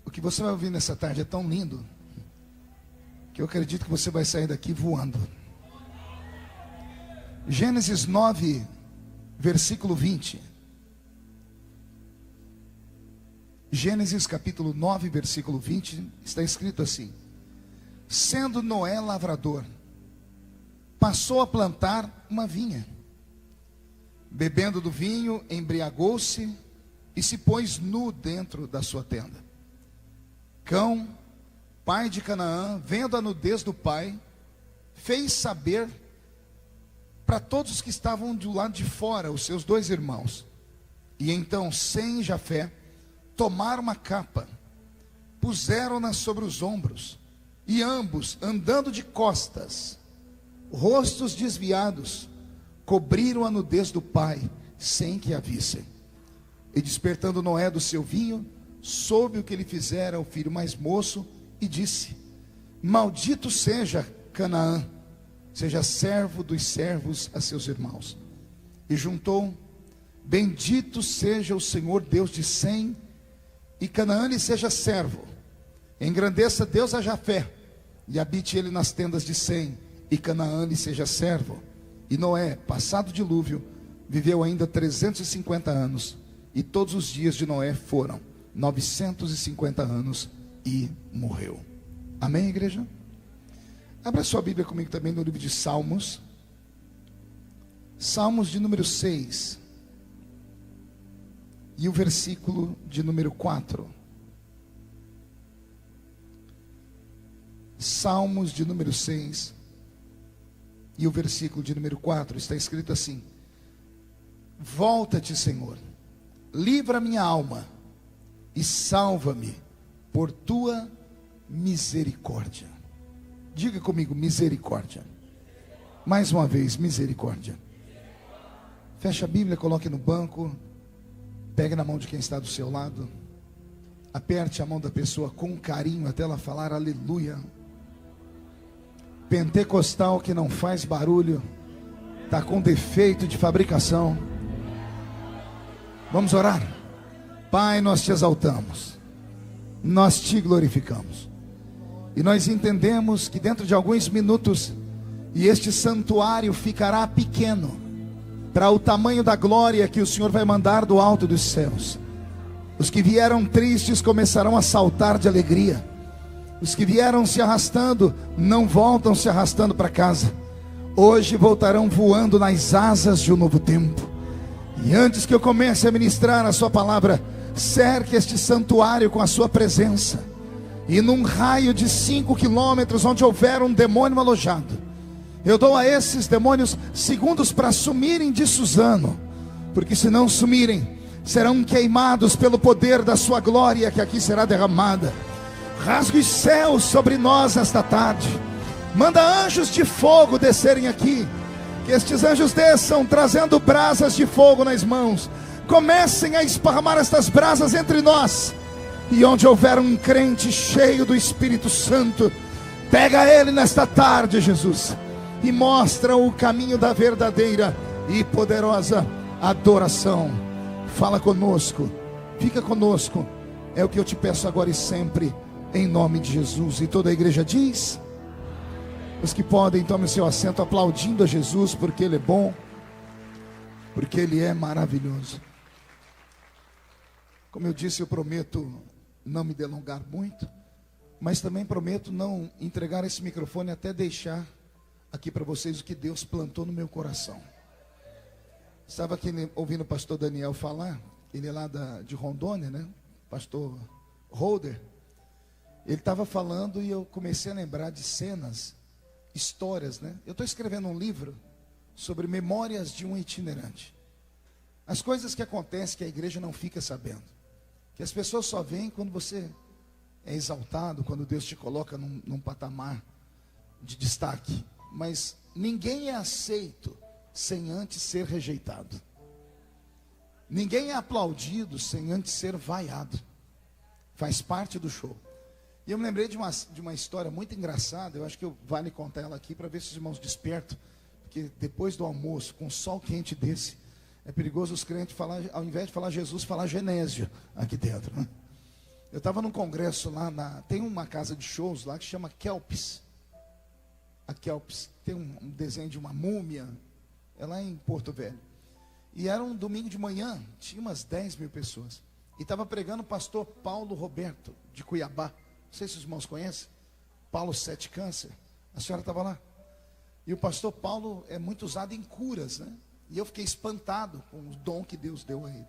O que você vai ouvir nessa tarde é tão lindo que eu acredito que você vai sair daqui voando. Gênesis 9, versículo 20. Gênesis capítulo 9, versículo 20, está escrito assim: sendo Noé lavrador, passou a plantar uma vinha. Bebendo do vinho, embriagou-se e se pôs nu dentro da sua tenda. Cão, pai de Canaã, vendo a nudez do pai, fez saber para todos os que estavam do lado de fora, os seus dois irmãos. E então Sem e Jafé tomaram uma capa, puseram-na sobre os ombros, e ambos, andando de costas, rostos desviados, cobriram a nudez do pai, sem que a vissem. E despertando Noé do seu vinho, soube o que lhe fizera o filho mais moço, e disse: maldito seja Canaã, seja servo dos servos a seus irmãos. E juntou: bendito seja o Senhor Deus de Sem, e Canaã lhe seja servo. Engrandeça Deus a Jafé, e habite ele nas tendas de Sem, e Canaã lhe seja servo. E Noé, passado o dilúvio, viveu ainda 350 anos, e todos os dias de Noé foram 950 anos, e morreu. Amém, igreja? Abra sua Bíblia comigo também no livro de Salmos. Salmos de número 6. E o versículo de número 4. Salmos de número 6. E o versículo de número 4 está escrito assim: volta-te, Senhor, livra minha alma e salva-me por tua misericórdia. Diga comigo, misericórdia. Mais uma vez, misericórdia. Feche a Bíblia, coloque no banco, pegue na mão de quem está do seu lado, aperte a mão da pessoa com carinho até ela falar aleluia. Pentecostal que não faz barulho está com defeito de fabricação. Vamos orar? Pai, nós te exaltamos, nós te glorificamos, e nós entendemos que dentro de alguns minutos, e este santuário ficará pequeno para o tamanho da glória que o Senhor vai mandar do alto dos céus. Os que vieram tristes começarão a saltar de alegria. Os que vieram se arrastando não voltam se arrastando para casa. Hoje voltarão voando nas asas de um novo tempo. E antes que eu comece a ministrar a sua palavra, cerque este santuário com a sua presença. E num raio de 5 quilômetros, onde houver um demônio alojado, eu dou a esses demônios segundos para sumirem de Suzano, porque se não sumirem, serão queimados pelo poder da sua glória que aqui será derramada. Rasgue os céus sobre nós esta tarde. Manda anjos de fogo descerem aqui. Que estes anjos desçam trazendo brasas de fogo nas mãos. Comecem a esparramar estas brasas entre nós. E onde houver um crente cheio do Espírito Santo, pega ele nesta tarde, Jesus, e mostra o caminho da verdadeira e poderosa adoração. Fala conosco, fica conosco. É o que eu te peço agora e sempre, em nome de Jesus. E toda a igreja diz: os que podem, tomem o seu assento aplaudindo a Jesus, porque Ele é bom, porque Ele é maravilhoso. Como eu disse, eu prometo não me delongar muito, mas também prometo não entregar esse microfone até deixar aqui para vocês o que Deus plantou no meu coração. Estava aqui ouvindo o pastor Daniel falar, ele é lá de Rondônia, né? Pastor Holder. Ele estava falando e eu comecei a lembrar de cenas, histórias, né? Eu estou escrevendo um livro sobre memórias de um itinerante. As coisas que acontecem que a igreja não fica sabendo, que as pessoas só veem quando você é exaltado, quando Deus te coloca num patamar de destaque. Mas ninguém é aceito sem antes ser rejeitado. Ninguém é aplaudido sem antes ser vaiado. Faz parte do show. E eu me lembrei de uma história muito engraçada. Eu acho que vale contar ela aqui para ver se os irmãos despertam. Porque depois do almoço, com um sol quente desse, é perigoso os crentes falar, ao invés de falar Jesus, falar Genésio aqui dentro, né? Eu estava num congresso lá tem uma casa de shows lá que chama Kelps. A Kelps tem um desenho de uma múmia, é lá em Porto Velho. E era um domingo de manhã, tinha umas 10 mil pessoas. E estava pregando o pastor Paulo Roberto, de Cuiabá. Não sei se os irmãos conhecem. Paulo Sete Câncer. A senhora estava lá. E o pastor Paulo é muito usado em curas, né? E eu fiquei espantado com o dom que Deus deu a ele.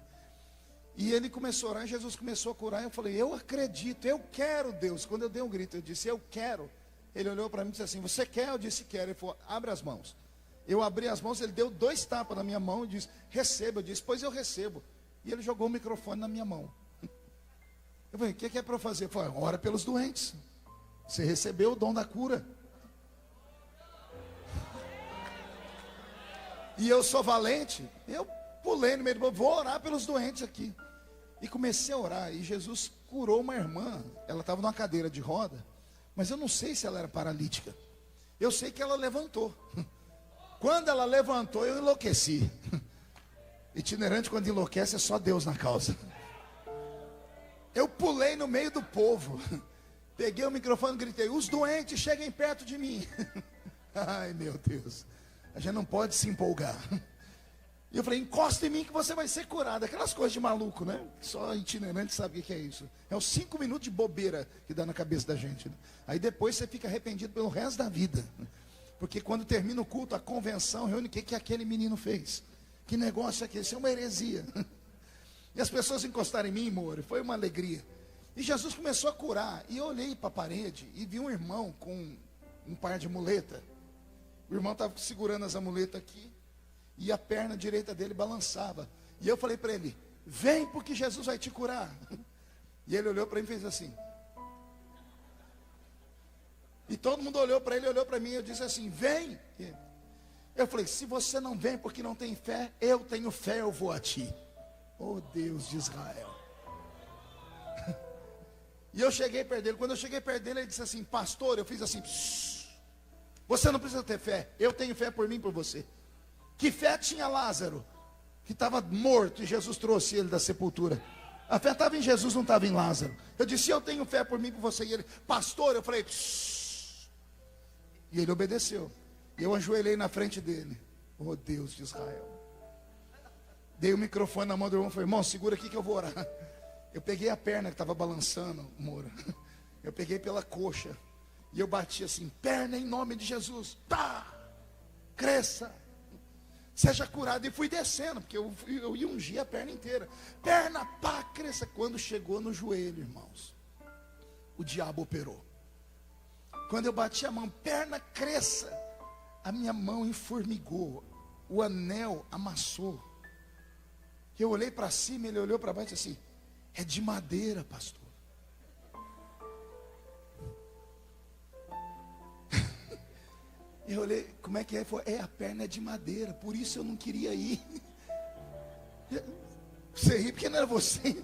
E ele começou a orar, Jesus começou a curar. Eu falei, eu acredito, eu quero Deus. Quando eu dei um grito, eu disse, eu quero. Ele olhou para mim e disse assim, você quer? Eu disse, quero. Ele falou, abre as mãos. Eu abri as mãos, ele deu 2 tapas na minha mão e disse, receba. Eu disse, pois eu recebo. E ele jogou o microfone na minha mão. Eu falei, o que é para eu fazer? Ele falou, ora pelos doentes. Você recebeu o dom da cura. E eu sou valente. Eu pulei no meio do povo, vou orar pelos doentes aqui. E comecei a orar. E Jesus curou uma irmã. Ela estava numa cadeira de roda. Mas eu não sei se ela era paralítica. Eu sei que ela levantou. Quando ela levantou, eu enlouqueci. Itinerante, quando enlouquece, é só Deus na causa. Eu pulei no meio do povo. Peguei o microfone e gritei, os doentes cheguem perto de mim. Ai, meu Deus. A gente não pode se empolgar. E eu falei, encosta em mim que você vai ser curado. Aquelas coisas de maluco, né? Só itinerante sabe o que é isso. É os 5 minutos de bobeira que dá na cabeça da gente, né? Aí depois você fica arrependido pelo resto da vida. Porque quando termina o culto, a convenção reúne o que aquele menino fez. Que negócio é aquele? Isso é uma heresia. E as pessoas encostaram em mim, amor, foi uma alegria. E Jesus começou a curar. E eu olhei para a parede e vi um irmão com um par de muleta. O irmão estava segurando as amuletas aqui. E a perna direita dele balançava. E eu falei para ele, vem porque Jesus vai te curar. E ele olhou para mim e fez assim. E todo mundo olhou para ele, olhou para mim. Eu disse assim, vem. Eu falei, se você não vem porque não tem fé, eu tenho fé, eu vou a ti. Oh Deus de Israel. E eu cheguei perto dele. Quando eu cheguei perto dele, ele disse assim, pastor, eu fiz assim, você não precisa ter fé, eu tenho fé por mim e por você. Que fé tinha Lázaro, que estava morto e Jesus trouxe ele da sepultura? A fé estava em Jesus, não estava em Lázaro. Eu disse, eu tenho fé por mim e por você. E ele, pastor, eu falei, e ele obedeceu. E eu ajoelhei na frente dele. Oh Deus de Israel. Dei o microfone na mão do irmão e falei, irmão, segura aqui que eu vou orar. Eu peguei a perna que estava balançando, Moura. Eu peguei pela coxa. E eu bati assim, perna em nome de Jesus. Pá! Cresça. Seja curado. E fui descendo, porque eu ia ungir a perna inteira. Perna, pá, cresça. Quando chegou no joelho, irmãos, o diabo operou. Quando eu bati a mão, perna, cresça. A minha mão enformigou. O anel amassou. Eu olhei para cima, ele olhou para baixo e disse assim, é de madeira, pastor. Eu olhei, como é que é? Ele falou, a perna é de madeira, por isso eu não queria ir. Você ri porque não era você.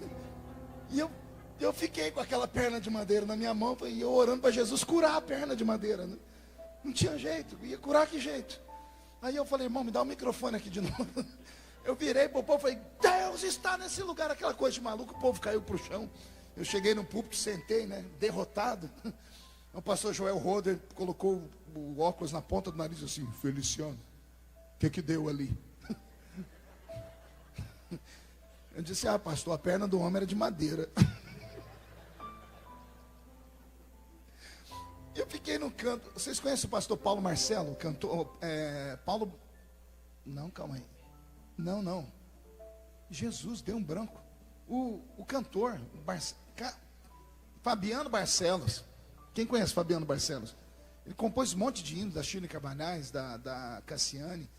E eu fiquei com aquela perna de madeira na minha mão, e eu orando para Jesus curar a perna de madeira, né? Não tinha jeito, ia curar que jeito? Aí eu falei, irmão, me dá o microfone aqui de novo. Eu virei para o povo e falei, Deus está nesse lugar, aquela coisa de maluco, o povo caiu para o chão. Eu cheguei no púlpito, sentei, né, derrotado. O pastor Joel Roder colocou o óculos na ponta do nariz assim, Feliciano, o que deu ali? Eu disse, pastor, a perna do homem era de madeira. Eu fiquei no canto. Vocês conhecem o pastor Paulo Marcelo? Cantor, Paulo. Não, calma aí. Não. Jesus, deu um branco. O cantor, Fabiano Barcelos. Quem conhece Fabiano Barcelos? Ele compôs um monte de hinos da Shirley Cabanhas, da Cassiane.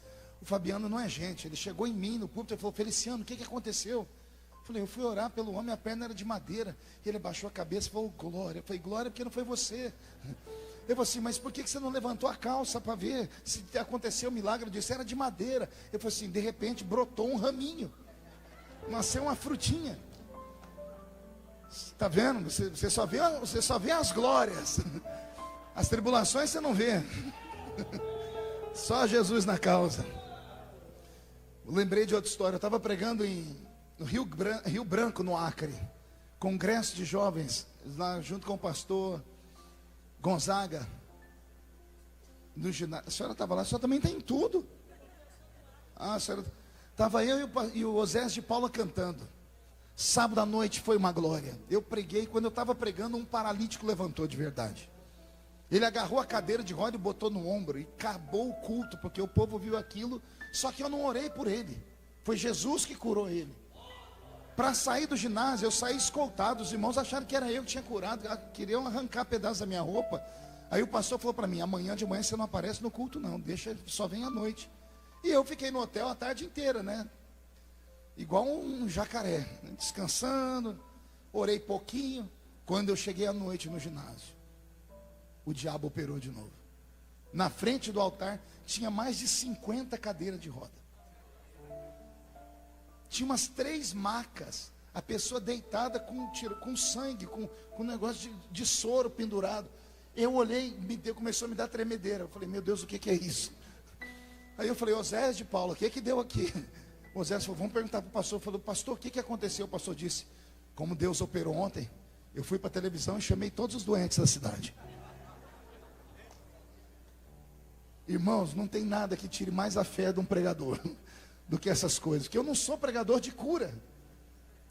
O Fabiano não é gente. Ele chegou em mim no púlpito e falou, Feliciano, o que aconteceu? Eu falei, eu fui orar pelo homem, a perna era de madeira. E ele baixou a cabeça e falou, glória. Eu falei, glória porque não foi você. Eu falei assim, mas por que você não levantou a calça para ver se aconteceu o milagre? Eu disse, era de madeira. Eu falei assim, de repente brotou um raminho. Nasceu uma frutinha. Está vendo? Você só vê as glórias. As tribulações você não vê. Só Jesus na causa. Eu lembrei de outra história. Eu estava pregando no Rio Branco, no Acre. congresso de jovens, lá junto com o pastor Gonzaga, no ginásio. A senhora estava lá, a senhora também tem tudo. A senhora... Estava eu e o Osés de Paula cantando. Sábado à noite foi uma glória. Eu preguei, quando eu estava pregando, um paralítico levantou de verdade. Ele agarrou a cadeira de roda e botou no ombro, e acabou o culto, porque o povo viu aquilo, só que eu não orei por ele. Foi Jesus que curou ele. Para sair do ginásio, eu saí escoltado. Os irmãos acharam que era eu que tinha curado, queriam arrancar pedaços da minha roupa. Aí o pastor falou para mim: amanhã de manhã você não aparece no culto não, deixa, só vem à noite. E eu fiquei no hotel a tarde inteira, né? Igual um jacaré, né? Descansando, orei pouquinho. Quando eu cheguei à noite no ginásio, o diabo operou de novo. Na frente do altar tinha mais de 50 cadeiras de roda. Tinha umas 3 macas, a pessoa deitada com sangue, com um negócio de soro pendurado. Eu olhei, começou a me dar tremedeira. Eu falei: meu Deus, o que é isso? Aí eu falei: Osés de Paula, o que deu aqui? O Osés falou: vamos perguntar para o pastor. Eu falei: pastor, o que aconteceu? O pastor disse: como Deus operou ontem, eu fui para a televisão e chamei todos os doentes da cidade. Irmãos, não tem nada que tire mais a fé de um pregador do que essas coisas. Porque eu não sou pregador de cura.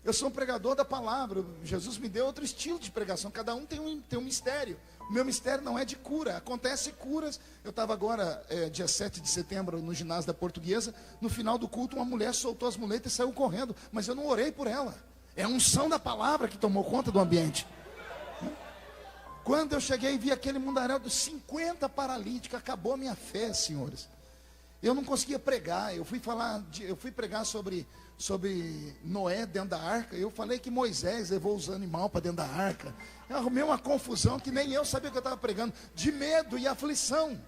Eu sou um pregador da palavra. Jesus me deu outro estilo de pregação. Cada um tem um mistério. O meu mistério não é de cura. Acontece curas. Eu estava agora, dia 7 de setembro, no ginásio da Portuguesa. No final do culto, uma mulher soltou as muletas e saiu correndo. Mas eu não orei por ela. É a unção da palavra que tomou conta do ambiente. Quando eu cheguei e vi aquele mundaréu de 50 paralíticos, acabou a minha fé, senhores. Eu não conseguia pregar. Eu fui pregar sobre Noé dentro da arca. Eu falei que Moisés levou os animais para dentro da arca. Eu arrumei uma confusão que nem eu sabia o que eu estava pregando, de medo e aflição.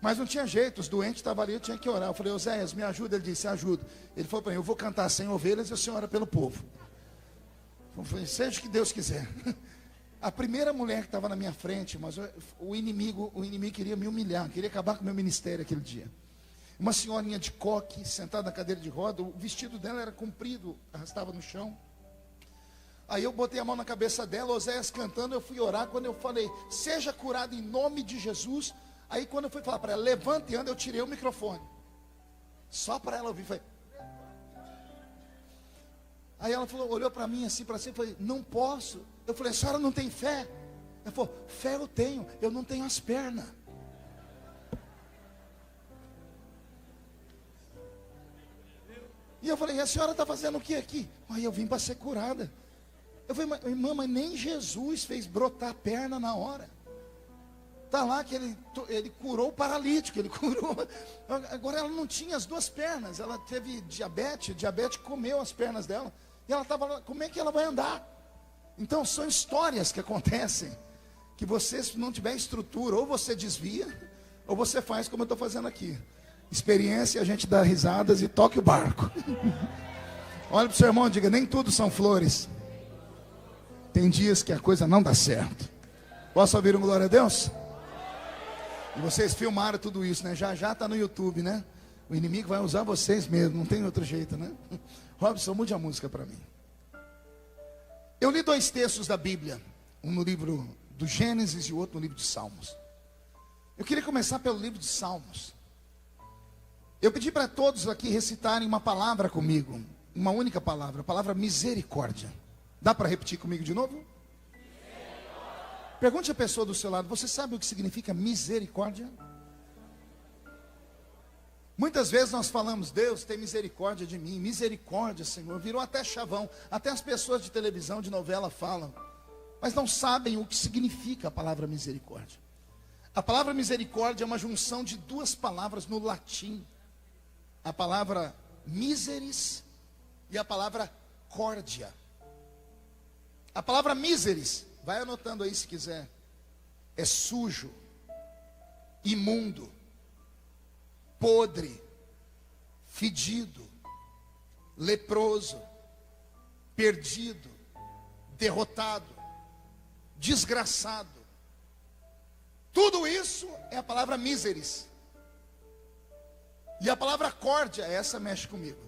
Mas não tinha jeito, os doentes estavam ali, eu tinha que orar. Eu falei: Oséias, me ajuda. Ele disse: ajuda. Ele falou para mim: eu vou cantar 100 ovelhas e o senhor ora pelo povo. Eu falei: seja o que Deus quiser. A primeira mulher que estava na minha frente, mas o inimigo queria me humilhar, queria acabar com o meu ministério aquele dia. Uma senhorinha de coque, sentada na cadeira de roda, o vestido dela era comprido, arrastava no chão. Aí eu botei a mão na cabeça dela, Oséias cantando, eu fui orar. Quando eu falei: seja curado em nome de Jesus. Aí quando eu fui falar para ela: levante e anda, eu tirei o microfone. Só para ela ouvir, falei. Aí ela falou, olhou para mim assim, para cima, e falei: não posso. Eu falei: a senhora não tem fé? Ela falou: fé eu tenho, eu não tenho as pernas. E eu falei: e a senhora está fazendo o que aqui? Aí eu vim para ser curada. Eu falei: irmã, mas nem Jesus fez brotar a perna na hora. Está lá que ele curou o paralítico, ele curou. Agora ela não tinha as 2 pernas, ela teve diabetes comeu as pernas dela. E ela estava lá: como é que ela vai andar? Então são histórias que acontecem, que você, se não tiver estrutura, ou você desvia, ou você faz como eu estou fazendo aqui. Experiência, a gente dá risadas e toque o barco. Olha para o seu irmão e diga: nem tudo são flores. Tem dias que a coisa não dá certo. Posso ouvir um glória a Deus? E vocês filmaram tudo isso, né? Já está no YouTube, né? O inimigo vai usar vocês mesmo, não tem outro jeito, né? Robson, mude a música para mim. Eu li 2 textos da Bíblia, um no livro do Gênesis e o outro no livro de Salmos. Eu queria começar pelo livro de Salmos. Eu pedi para todos aqui recitarem uma palavra comigo, uma única palavra, a palavra misericórdia. Dá para repetir comigo de novo? Pergunte à pessoa do seu lado: você sabe o que significa misericórdia? Muitas vezes nós falamos: Deus tem misericórdia de mim, misericórdia, Senhor. Virou até chavão, até as pessoas de televisão, de novela falam, mas não sabem o que significa a palavra misericórdia. A palavra misericórdia é uma junção de 2 palavras no latim: a palavra miseris e a palavra córdia. A palavra miseris, vai anotando aí se quiser, é sujo, imundo, podre, fedido, leproso, perdido, derrotado, desgraçado. Tudo isso é a palavra miseris. E a palavra córdia, essa mexe comigo.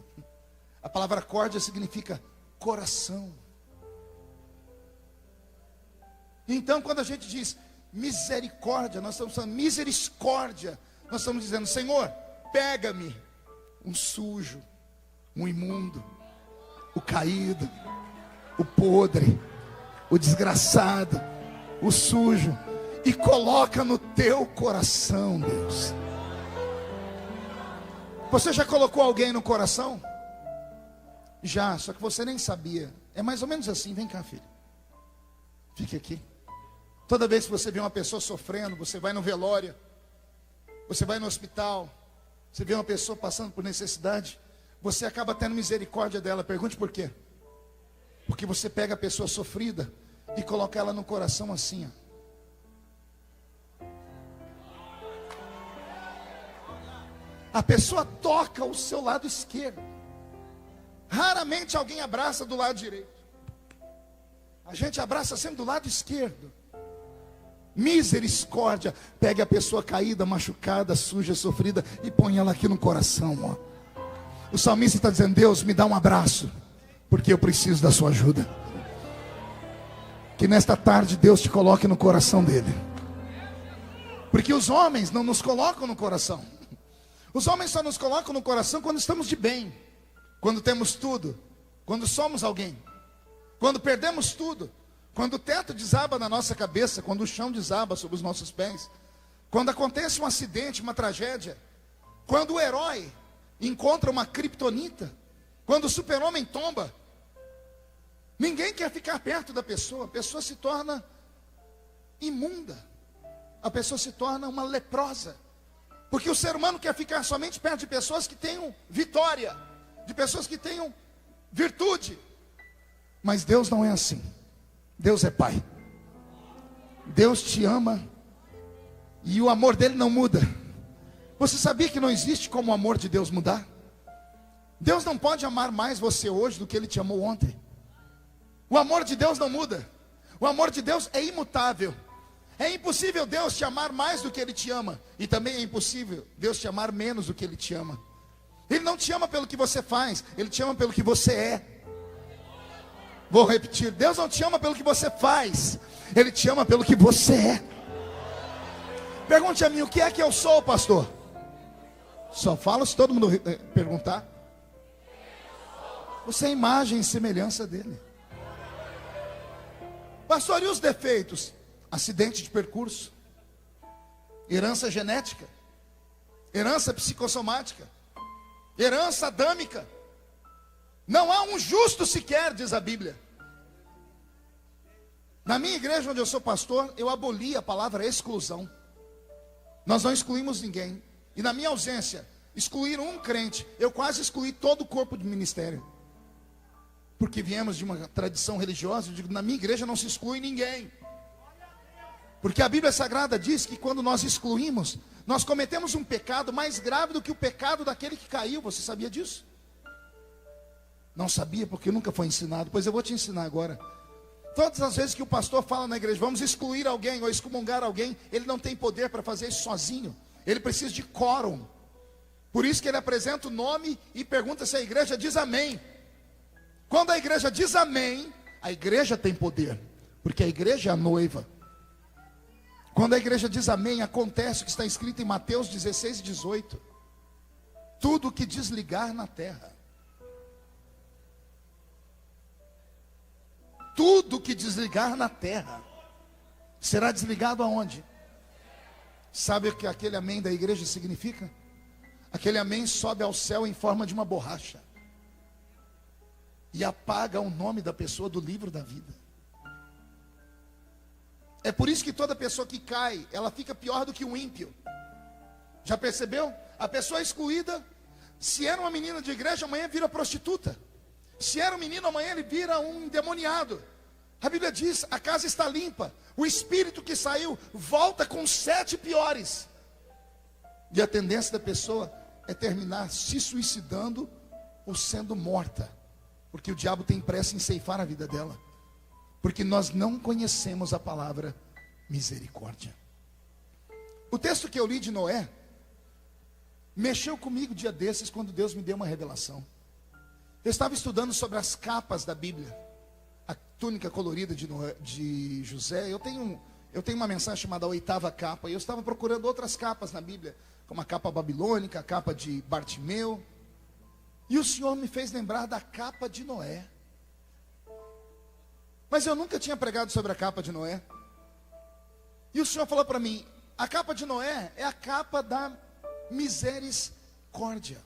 A palavra córdia significa coração, Então, quando a gente diz misericórdia, nós estamos falando misericórdia. Nós estamos dizendo: Senhor, pega-me, um sujo, um imundo, o caído, o podre, o desgraçado, o sujo, e coloca no teu coração, Deus. Você já colocou alguém no coração? Já, só que você nem sabia. É mais ou menos assim. Vem cá, filho, fique aqui. Toda vez que você vê uma pessoa sofrendo, você vai no velório, você vai no hospital, você vê uma pessoa passando por necessidade, você acaba tendo misericórdia dela. Pergunte por quê? Porque você pega a pessoa sofrida e coloca ela no coração assim, ó. A pessoa toca o seu lado esquerdo. Raramente alguém abraça do lado direito. A gente abraça sempre do lado esquerdo. Misericórdia. Pegue a pessoa caída, machucada, suja, sofrida e põe ela aqui no coração, ó. O salmista está dizendo: Deus, me dá um abraço, porque eu preciso da sua ajuda. Que nesta tarde Deus te coloque no coração dele. Porque os homens não nos colocam no coração. Os homens só nos colocam no coração quando estamos de bem, quando temos tudo, quando somos alguém, quando perdemos tudo, quando o teto desaba na nossa cabeça, quando o chão desaba sobre os nossos pés, quando acontece um acidente, uma tragédia, quando o herói encontra uma criptonita, quando o super-homem tomba. Ninguém quer ficar perto da pessoa. A pessoa se torna imunda, a pessoa se torna uma leprosa. Porque o ser humano quer ficar somente perto de pessoas que tenham vitória, de pessoas que tenham virtude. Mas Deus não é assim. Deus é Pai. Deus te ama e o amor dele não muda. Você sabia que não existe como o amor de Deus mudar? Deus não pode amar mais você hoje do que ele te amou ontem. O amor de Deus não muda. O amor de Deus é imutável. É impossível Deus te amar mais do que ele te ama. E também é impossível Deus te amar menos do que ele te ama. Ele não te ama pelo que você faz, ele te ama pelo que você é. Vou repetir: Deus não te ama pelo que você faz, ele te ama pelo que você é. Pergunte a mim: o que é que eu sou, pastor? Só falo se todo mundo perguntar. Você é imagem e semelhança dele. Pastor, e os defeitos? Acidente de percurso, herança genética, herança psicossomática, herança adâmica. Não há um justo sequer, diz a Bíblia. Na minha igreja, onde eu sou pastor, eu aboli a palavra exclusão. Nós não excluímos ninguém. E na minha ausência, excluíram um crente. Eu quase excluí todo o corpo de ministério. Porque viemos de uma tradição religiosa. Eu digo: na minha igreja não se exclui ninguém. Porque a Bíblia Sagrada diz que quando nós excluímos, nós cometemos um pecado mais grave do que o pecado daquele que caiu. Você sabia disso? Não sabia, porque nunca foi ensinado. Pois eu vou te ensinar agora. Todas as vezes que o pastor fala na igreja: vamos excluir alguém ou excomungar alguém, ele não tem poder para fazer isso sozinho. Ele precisa de quórum. Por isso que ele apresenta o nome e pergunta se a igreja diz amém. Quando a igreja diz amém, a igreja tem poder, porque a igreja é a noiva. Quando a igreja diz amém, acontece o que está escrito em Mateus 16 e 18. Tudo que desligar na terra, tudo que desligar na terra, será desligado aonde? Sabe o que aquele amém da igreja significa? Aquele amém sobe ao céu em forma de uma borracha e apaga o nome da pessoa do livro da vida. É por isso que toda pessoa que cai, ela fica pior do que um ímpio. Já percebeu? A pessoa excluída, se era uma menina de igreja, amanhã vira prostituta. Se era um menino, amanhã ele vira um endemoniado. A Bíblia diz: a casa está limpa. O espírito que saiu volta com 7 piores. E a tendência da pessoa é terminar se suicidando ou sendo morta. Porque o diabo tem pressa em ceifar a vida dela. Porque nós não conhecemos a palavra misericórdia. O texto que eu li de Noé mexeu comigo dia desses, quando Deus me deu uma revelação. Eu estava estudando sobre as capas da Bíblia. a túnica colorida de José. Eu tenho uma mensagem chamada A Oitava Capa, e eu estava procurando outras capas na Bíblia, como a capa babilônica, a capa de Bartimeu, e o Senhor me fez lembrar da capa de Noé. Mas eu nunca tinha pregado sobre a capa de Noé. E o Senhor falou para mim: a capa de Noé é a capa da misericórdia.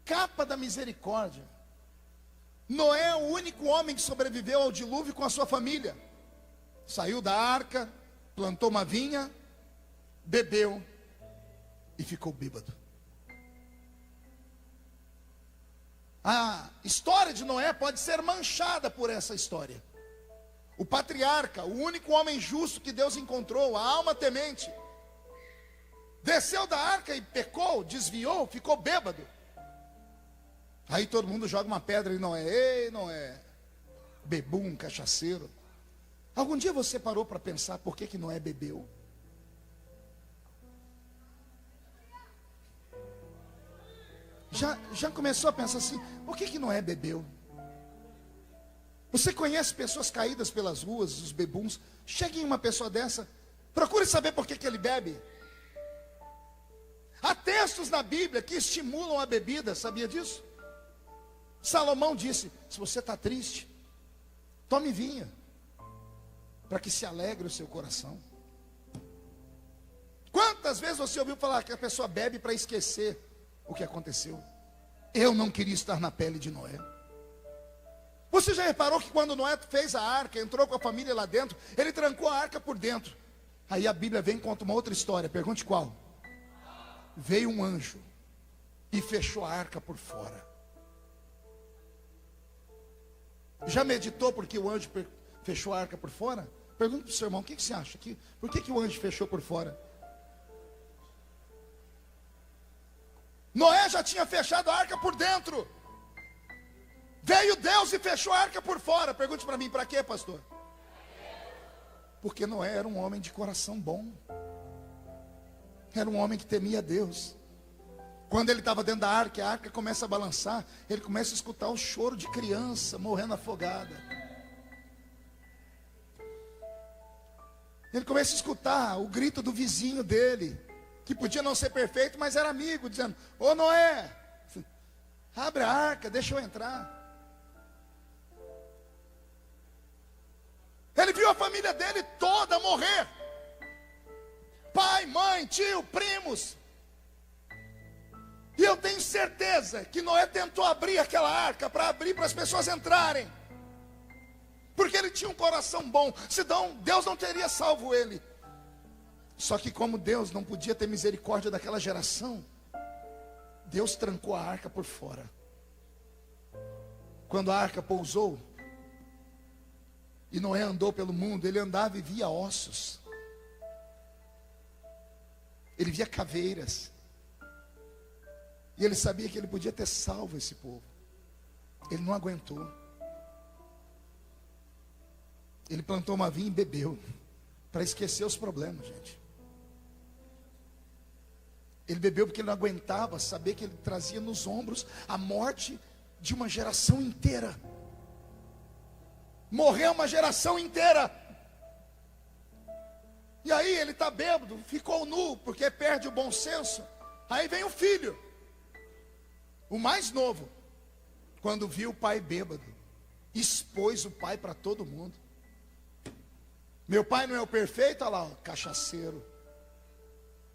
Capa da misericórdia. Noé é o único homem que sobreviveu ao dilúvio com a sua família. Saiu da arca, plantou uma vinha, bebeu e ficou bêbado. A história de Noé pode ser manchada por essa história. O patriarca, o único homem justo que Deus encontrou, a alma temente, desceu da arca e pecou, desviou, ficou bêbado. Aí todo mundo joga uma pedra em Noé. Ei, Noé, bebum, cachaceiro. Algum dia você parou para pensar por que Noé bebeu? Já começou a pensar assim: por que Noé bebeu? Você conhece pessoas caídas pelas ruas, os bebuns? Chegue em uma pessoa dessa, procure saber por que ele bebe. Há textos na Bíblia que estimulam a bebida, sabia disso? Salomão disse: se você está triste, tome vinho, para que se alegre o seu coração. Quantas vezes você ouviu falar que a pessoa bebe para esquecer o que aconteceu? Eu não queria estar na pele de Noé. Você já reparou que quando Noé fez a arca, entrou com a família lá dentro, ele trancou a arca por dentro. Aí a Bíblia vem e conta uma outra história. Pergunte qual? Veio um anjo e fechou a arca por fora. Já meditou porque o anjo fechou a arca por fora? Pergunta para o seu irmão: o que você acha? Por que o anjo fechou por fora? Noé já tinha fechado a arca por dentro. Veio Deus e fechou a arca por fora. Pergunte para mim: para quê, pastor? Porque Noé era um homem de coração bom. Era um homem que temia Deus. Quando ele estava dentro da arca, a arca começa a balançar, ele começa a escutar o choro de criança morrendo afogada. Ele começa a escutar o grito do vizinho dele, que podia não ser perfeito, mas era amigo, dizendo: ô Noé, abre a arca, deixa eu entrar. Ele viu a família dele toda morrer. Pai, mãe, tio, primos. E eu tenho certeza que Noé tentou abrir aquela arca, para abrir para as pessoas entrarem, porque ele tinha um coração bom, senão Deus não teria salvo ele. Só que como Deus não podia ter misericórdia daquela geração, Deus trancou a arca por fora. Quando a arca pousou e Noé andou pelo mundo, ele andava e via ossos, ele via caveiras, e ele sabia que ele podia ter salvo esse povo. Ele não aguentou. Ele plantou uma vinha e bebeu, para esquecer os problemas, gente. Ele bebeu porque ele não aguentava saber que ele trazia nos ombros a morte de uma geração inteira. Morreu uma geração inteira. E aí ele está bêbado, ficou nu, porque perde o bom senso. Aí vem o filho, o mais novo, quando viu o pai bêbado, expôs o pai para todo mundo. Meu pai não é o perfeito? Olha lá, ó, cachaceiro,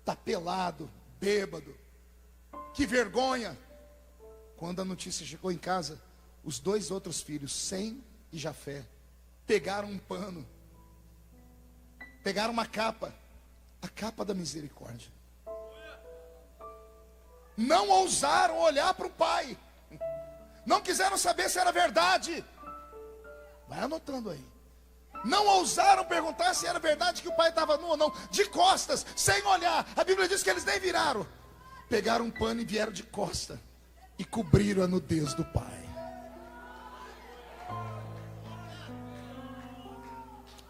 está pelado, bêbado, que vergonha. Quando a notícia chegou em casa, os dois outros filhos, Sem e Jafé, pegaram um pano, pegaram uma capa, a capa da misericórdia. Não ousaram olhar para o pai, não quiseram saber se era verdade. Vai anotando aí. Não ousaram perguntar se era verdade que o pai estava nu ou não, de costas, sem olhar. A Bíblia diz que eles nem viraram. Pegaram um pano e vieram de costa e cobriram a nudez do pai.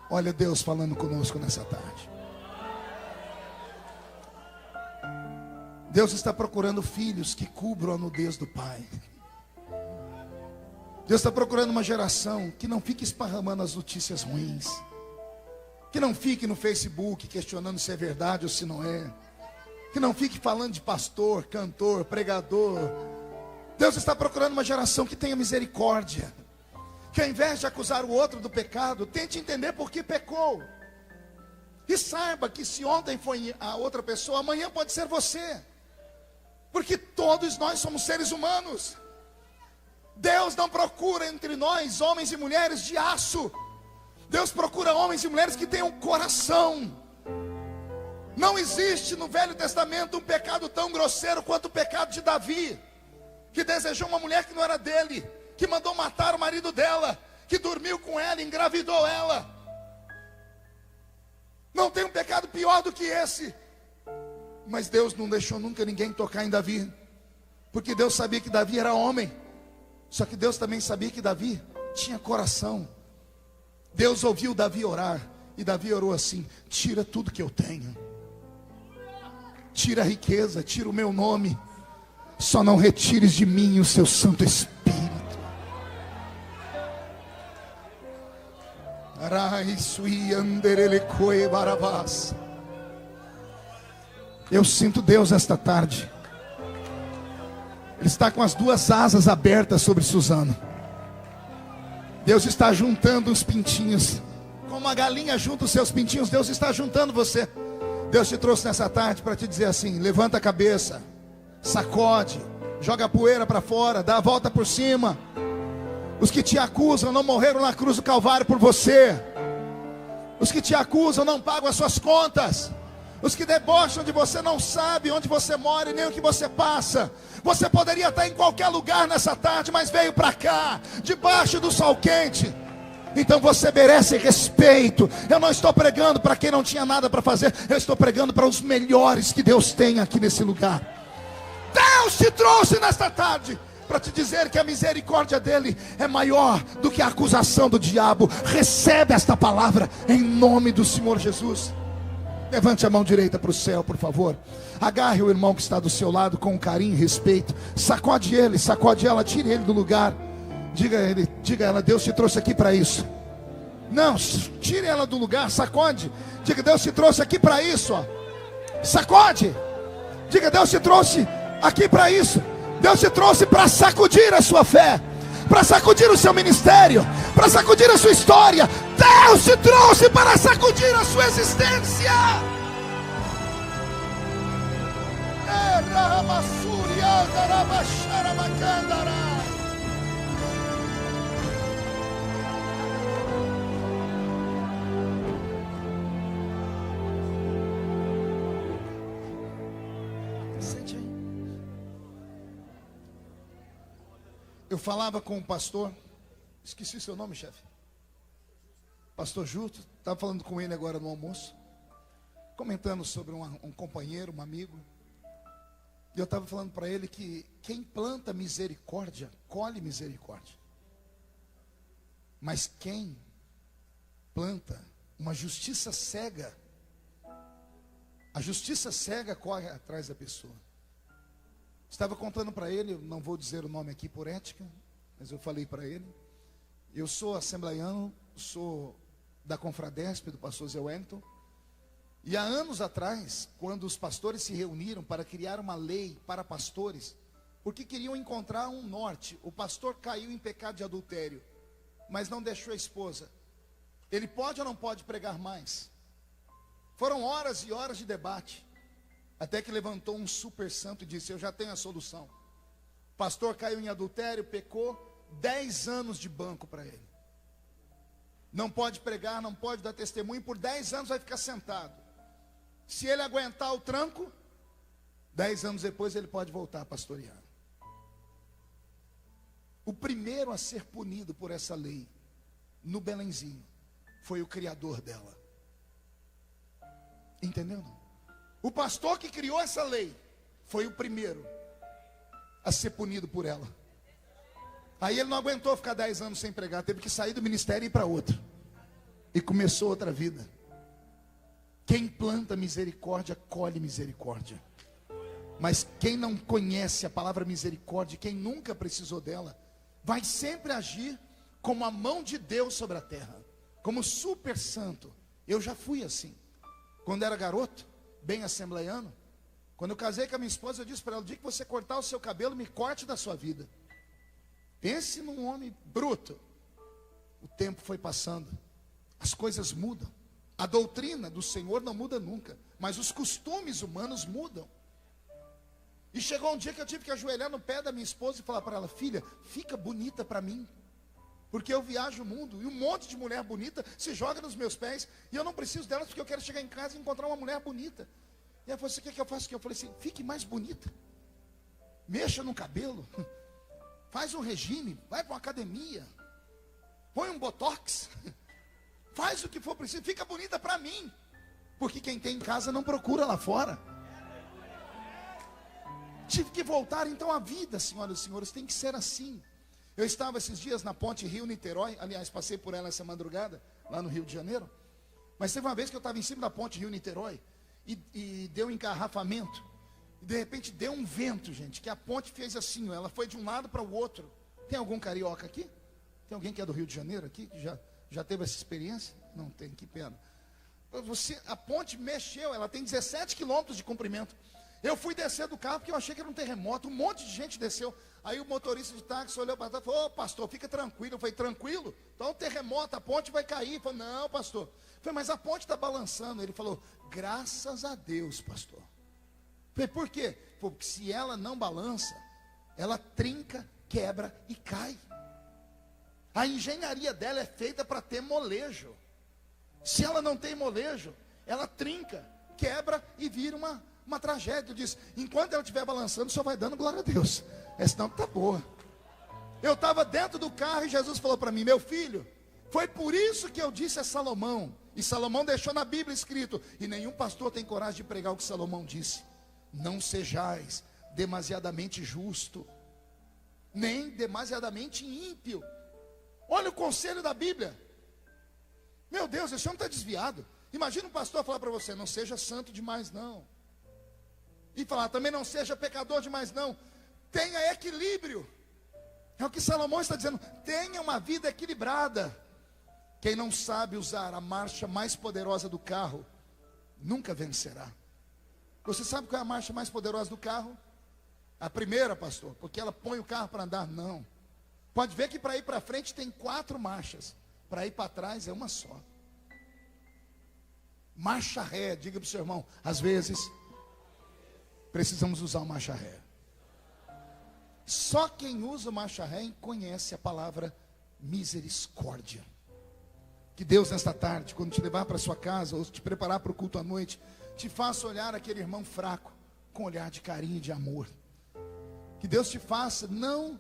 Olha Deus falando conosco nessa tarde. Deus está procurando filhos que cubram a nudez do pai. Deus está procurando uma geração que não fique esparramando as notícias ruins, que não fique no Facebook questionando se é verdade ou se não é, que não fique falando de pastor, cantor, pregador. Deus está procurando uma geração que tenha misericórdia, que ao invés de acusar o outro do pecado, tente entender por que pecou. E saiba que se ontem foi a outra pessoa, amanhã pode ser você. Porque todos nós somos seres humanos. Deus não procura entre nós homens e mulheres de aço. Deus procura homens e mulheres que tenham coração. Não existe no Velho Testamento um pecado tão grosseiro quanto o pecado de Davi, que desejou uma mulher que não era dele, que mandou matar o marido dela, que dormiu com ela, engravidou ela. Não tem um pecado pior do que esse. Mas Deus não deixou nunca ninguém tocar em Davi, porque Deus sabia que Davi era homem. Só que Deus também sabia que Davi tinha coração. Deus ouviu Davi orar, e Davi orou assim: tira tudo que eu tenho, tira a riqueza, tira o meu nome, só não retires de mim o seu Santo Espírito. Eu sinto Deus esta tarde. Ele está com as duas asas abertas sobre Suzano. Deus está juntando os pintinhos, como a galinha junta os seus pintinhos. Deus está juntando você. Deus te trouxe nessa tarde para te dizer assim: levanta a cabeça, sacode, joga a poeira para fora, dá a volta por cima. Os que te acusam não morreram na cruz do Calvário por você. Os que te acusam não pagam as suas contas. Os que debocham de você não sabem onde você mora e nem o que você passa. Você poderia estar em qualquer lugar nessa tarde, mas veio para cá, debaixo do sol quente. Então você merece respeito. Eu não estou pregando para quem não tinha nada para fazer. Eu estou pregando para os melhores que Deus tem aqui nesse lugar. Deus te trouxe nesta tarde para te dizer que a misericórdia dele é maior do que a acusação do diabo. Recebe esta palavra em nome do Senhor Jesus. Levante a mão direita para o céu, por favor. Agarre o irmão que está do seu lado com carinho e respeito. Sacode ele, sacode ela, tire ele do lugar. Diga a ela: Deus te trouxe aqui para isso. Não, tire ela do lugar, sacode. Diga: Deus te trouxe aqui para isso, ó. Sacode. Diga: Deus te trouxe aqui para isso. Deus te trouxe para sacudir a sua fé, para sacudir o seu ministério, para sacudir a sua história. Deus te trouxe para sacudir a sua existência. Sente aí. Eu falava com o pastor, esqueci seu nome, chefe. Pastor Juto, estava falando com ele agora no almoço, comentando sobre um companheiro, um amigo. E eu estava falando para ele que quem planta misericórdia, colhe misericórdia. Mas quem planta uma justiça cega, a justiça cega corre atrás da pessoa. Estava contando para ele, eu não vou dizer o nome aqui por ética, mas eu falei para ele: eu sou assembleiano, sou da Confradesp, do pastor Zé Wellington. E há anos atrás, quando os pastores se reuniram para criar uma lei para pastores, porque queriam encontrar um norte. O pastor caiu em pecado de adultério, mas não deixou a esposa. Ele pode ou não pode pregar mais? Foram horas e horas de debate, até que levantou um super santo e disse: eu já tenho a solução. O pastor caiu em adultério, pecou, 10 anos de banco para ele. Não pode pregar, não pode dar testemunho, por 10 anos vai ficar sentado. Se ele aguentar o tranco, 10 anos depois ele pode voltar a pastorear. O primeiro a ser punido por essa lei, no Belenzinho, foi o criador dela. Entendeu não? O pastor que criou essa lei foi o primeiro a ser punido por ela. Aí ele não aguentou ficar 10 anos sem pregar, teve que sair do ministério e ir para outro. E começou outra vida. Quem planta misericórdia, colhe misericórdia. Mas quem não conhece a palavra misericórdia, quem nunca precisou dela, vai sempre agir como a mão de Deus sobre a terra, como super santo. Eu já fui assim, quando era garoto, bem assembleiano. Quando eu casei com a minha esposa, eu disse para ela: o dia que você cortar o seu cabelo, me corte da sua vida. Pense num homem bruto. O tempo foi passando, as coisas mudam. A doutrina do Senhor não muda nunca, mas os costumes humanos mudam. E chegou um dia que eu tive que ajoelhar no pé da minha esposa e falar para ela: filha, fica bonita para mim, porque eu viajo o mundo e um monte de mulher bonita se joga nos meus pés, e eu não preciso delas, porque eu quero chegar em casa e encontrar uma mulher bonita. E ela falou: você quer que eu faça o quê? Eu falei assim: fique mais bonita, mexa no cabelo, faz um regime, vai para uma academia, põe um botox, faz o que for preciso, fica bonita para mim, porque quem tem em casa não procura lá fora. Tive que voltar então à vida, senhoras e senhores, tem que ser assim. Eu estava esses dias na ponte Rio-Niterói, aliás, passei por ela essa madrugada, lá no Rio de Janeiro. Mas teve uma vez que eu estava em cima da ponte Rio-Niterói e deu um engarrafamento. E de repente deu um vento, gente, que a ponte fez assim, ela foi de um lado para o outro. Tem algum carioca aqui? Tem alguém que é do Rio de Janeiro aqui, que já teve essa experiência? Não tem, que pena. A ponte mexeu, ela tem 17 quilômetros de comprimento. Eu fui descer do carro porque eu achei que era um terremoto, um monte de gente desceu. Aí o motorista de táxi olhou para trás e falou: ô pastor, fica tranquilo. Eu falei: tranquilo? Então o terremoto, a ponte vai cair. Eu falei: não, pastor. Eu falei: mas a ponte está balançando. Ele falou: graças a Deus, pastor. Eu falei: por quê? Porque se ela não balança, ela trinca, quebra e cai. A engenharia dela é feita para ter molejo. Se ela não tem molejo, ela trinca, quebra e vira uma tragédia. Eu disse: enquanto ela estiver balançando, o senhor vai dando glória a Deus. Senão está boa. Eu estava dentro do carro e Jesus falou para mim: meu filho, foi por isso que eu disse a Salomão. E Salomão deixou na Bíblia escrito, e nenhum pastor tem coragem de pregar o que Salomão disse: não sejais demasiadamente justo, nem demasiadamente ímpio. Olha o conselho da Bíblia. Meu Deus, esse homem está desviado. Imagina um pastor falar para você: não seja santo demais não. E falar também: não seja pecador demais não. Tenha equilíbrio. É o que Salomão está dizendo: tenha uma vida equilibrada. Quem não sabe usar a marcha mais poderosa do carro, nunca vencerá. Você sabe qual é a marcha mais poderosa do carro? A primeira, pastor, porque ela põe o carro para andar. Não. Pode ver que para ir para frente tem 4 marchas, para ir para trás é uma só. Marcha ré. Diga para o seu irmão: às vezes precisamos usar o marcha ré. Só quem usa o marcha ré conhece a palavra misericórdia. Que Deus nesta tarde, quando te levar para sua casa ou te preparar para o culto à noite, te faça olhar aquele irmão fraco com um olhar de carinho e de amor. Que Deus te faça não